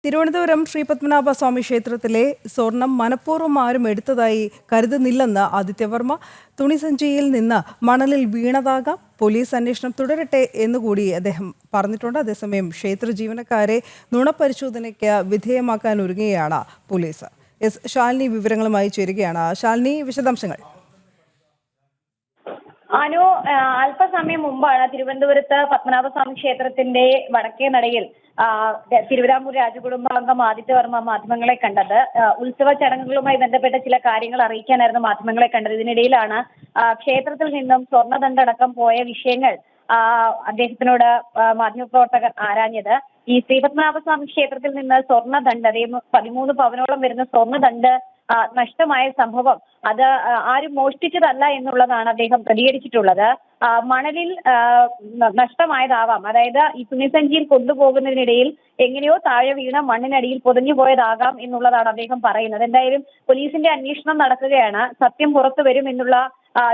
തിരുവനന്തപുരം ശ്രീ പത്മനാഭസ്വാമി ക്ഷേത്രത്തിലെ സ്വർണം മനഃപൂർവ്വം ആരും എടുത്തതായി കരുതുന്നില്ലെന്ന് ആദിത്യവർമ്മ. തുണിസഞ്ചിയിൽ നിന്ന് മണലിൽ വീണതാകാം, പോലീസ് അന്വേഷണം തുടരട്ടെ എന്നുകൂടി അദ്ദേഹം പറഞ്ഞിട്ടുണ്ട്. അതേസമയം ക്ഷേത്ര ജീവനക്കാരെ നുണപരിശോധനയ്ക്ക് വിധേയമാക്കാൻ ഒരുങ്ങുകയാണ് പോലീസ്. ശാലിനി വിവരങ്ങളുമായി ചേരുകയാണ്. ശാലിനി, വിശദാംശങ്ങൾ. അനു, അല്പസമയം മുമ്പാണ് തിരുവനന്തപുരത്ത് പത്മനാഭസ്വാമി ക്ഷേത്രത്തിന്റെ വടക്കേ നടയിൽ തിരുവിതാംകൂർ രാജകുടുംബാംഗം ആദിത്യവർമ്മ മാധ്യമങ്ങളെ കണ്ടത്. ഉത്സവ ചടങ്ങുകളുമായി ബന്ധപ്പെട്ട ചില കാര്യങ്ങൾ അറിയിക്കാനായിരുന്നു മാധ്യമങ്ങളെ കണ്ടത്. ഇതിനിടയിലാണ് ക്ഷേത്രത്തിൽ നിന്നും സ്വർണ്ണദണ്ഡടക്കം പോയ വിഷയങ്ങൾ അദ്ദേഹത്തിനോട് മാധ്യമപ്രവർത്തകർ ആരാഞ്ഞത്. ഈ ശ്രീപത്മനാഭസ്വാമി ക്ഷേത്രത്തിൽ നിന്ന് സ്വർണ്ണദണ്ഡ്, 13 പവനോളം വരുന്ന സ്വർണ്ണദണ്ഡ് നഷ്ടമായ സംഭവം അത് ആരും മോഷ്ടിച്ചതല്ല എന്നുള്ളതാണ് അദ്ദേഹം പ്രതികരിച്ചിട്ടുള്ളത്. മണലിൽ നഷ്ടമായതാവാം, അതായത് ഈ തുണിസഞ്ചിയിൽ കൊണ്ടുപോകുന്നതിനിടയിൽ എങ്ങനെയോ താഴെ വീണ മണ്ണിനടിയിൽ പൊതിഞ്ഞു പോയതാകാം എന്നുള്ളതാണ് അദ്ദേഹം പറയുന്നത്. എന്തായാലും പോലീസിന്റെ അന്വേഷണം നടക്കുകയാണ്. സത്യം പുറത്തു വരും എന്നുള്ള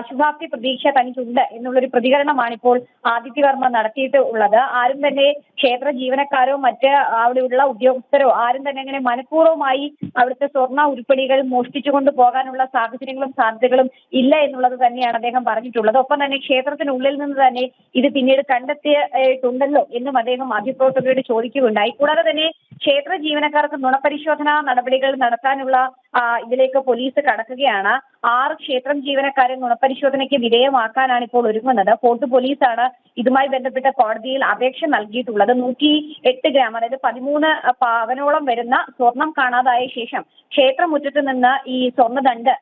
ശുഭാപ്തി പ്രതീക്ഷ തനിക്കുണ്ട് എന്നുള്ളൊരു പ്രതികരണമാണ് ഇപ്പോൾ ആദിത്യവർമ്മ നടത്തിയിട്ടുള്ളത്. ആരും തന്നെ ക്ഷേത്ര ജീവനക്കാരോ മറ്റ് അവിടെയുള്ള ഉദ്യോഗസ്ഥരോ ആരും തന്നെ അങ്ങനെ മനഃപൂർവ്വമായി അവിടുത്തെ സ്വർണ്ണ ഉരുപ്പടികൾ മോഷ്ടിച്ചുകൊണ്ട് പോകാനുള്ള സാഹചര്യങ്ങളും സാധ്യതകളും ഇല്ല എന്നുള്ളത് തന്നെയാണ് അദ്ദേഹം പറഞ്ഞിട്ടുള്ളത്. ഒപ്പം തന്നെ ക്ഷേത്രത്തിനുള്ളിൽ നിന്ന് തന്നെ ഇത് പിന്നീട് കണ്ടെത്തിയിട്ടുണ്ടല്ലോ എന്നും അദ്ദേഹം മാധ്യമപ്രവർത്തകരോട് ചോദിക്കുകയുണ്ടായി. കൂടാതെ തന്നെ ക്ഷേത്ര ജീവനക്കാർക്ക് നുണപരിശോധനാ നടപടികൾ നടത്താനുള്ള ഇതിലേക്ക് പോലീസ് കടക്കുകയാണ്. 6 ക്ഷേത്രം ജീവനക്കാരെ നുണപരിശോധനയ്ക്ക് വിധേയമാക്കാനാണ് ഇപ്പോൾ ഒരുങ്ങുന്നത്. ഫോർട്ട് പോലീസാണ് ഇതുമായി ബന്ധപ്പെട്ട കോടതിയിൽ അപേക്ഷ നൽകിയിട്ടുള്ളത്. 108 ഗ്രാം, അതായത് 13 പവനോളം വരുന്ന സ്വർണം കാണാതായ ശേഷം ക്ഷേത്രമുറ്റത്ത് നിന്ന് ഈ സ്വർണ്ണദണ്ഡ്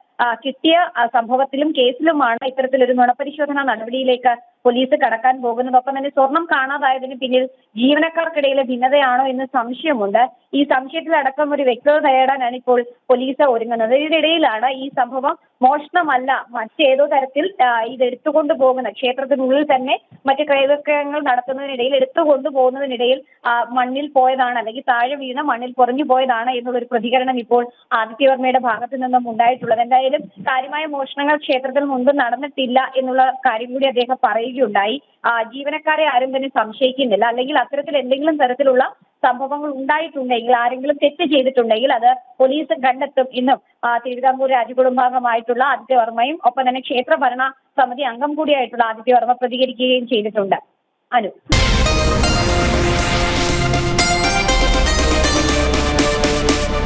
കിട്ടിയ സംഭവത്തിലും കേസിലുമാണ് ഇത്തരത്തിലൊരു നുണപരിശോധനാ നടപടിയിലേക്ക് പോലീസ് കടക്കാൻ പോകുന്നത്. ഒപ്പം തന്നെ സ്വർണം കാണാതായതിന് പിന്നിൽ ജീവനക്കാർക്കിടയിലെ ഭിന്നതയാണോ എന്ന് സംശയമുണ്ട്. ഈ സംശയത്തിലടക്കം ഒരു വ്യക്തത നേടാനാണ് ഇപ്പോൾ പോലീസ് ഒരുങ്ങുന്നത്. ഇതിനിടയിലാണ് ഈ സംഭവം മോഷണമല്ല, മറ്റേതോ തരത്തിൽ ഇത് എടുത്തുകൊണ്ടു പോകുന്ന ക്ഷേത്രത്തിനുള്ളിൽ തന്നെ മറ്റ് ക്രയവിക്രയങ്ങൾ നടത്തുന്നതിനിടയിൽ എടുത്തുകൊണ്ടു പോകുന്നതിനിടയിൽ മണ്ണിൽ പോയതാണ്, അല്ലെങ്കിൽ താഴെ വീണ മണ്ണിൽ പൊറിഞ്ഞു പോയതാണ് എന്നുള്ളൊരു പ്രതികരണം ഇപ്പോൾ ആദിത്യവർമ്മയുടെ ഭാഗത്തു നിന്നും ഉണ്ടായിട്ടുള്ളത്. എന്തായാലും കാര്യമായ മോഷണങ്ങൾ ക്ഷേത്രത്തിൽ മുൻപ് നടന്നിട്ടില്ല എന്നുള്ള കാര്യം കൂടി അദ്ദേഹം പറയുകയുണ്ടായി. ജീവനക്കാരെ ആരും തന്നെ സംശയിക്കുന്നില്ല, അല്ലെങ്കിൽ അത്തരത്തിൽ എന്തെങ്കിലും തരത്തിലുള്ള സംഭവങ്ങൾ ഉണ്ടായിട്ടുണ്ടെങ്കിൽ, ആരെങ്കിലും തെറ്റ് ചെയ്തിട്ടുണ്ടെങ്കിൽ അത് പോലീസ് കണ്ടെത്തും എന്നും തിരുവിതാംകൂർ രാജകുടുംബാംഗമായിട്ടുള്ള ആദിത്യവർമ്മയും ഒപ്പം തന്നെ ക്ഷേത്ര ഭരണ സമിതി അംഗം കൂടിയായിട്ടുള്ള ആദിത്യവർമ്മ പ്രതികരിക്കുകയും ചെയ്തിട്ടുണ്ട്. അനു.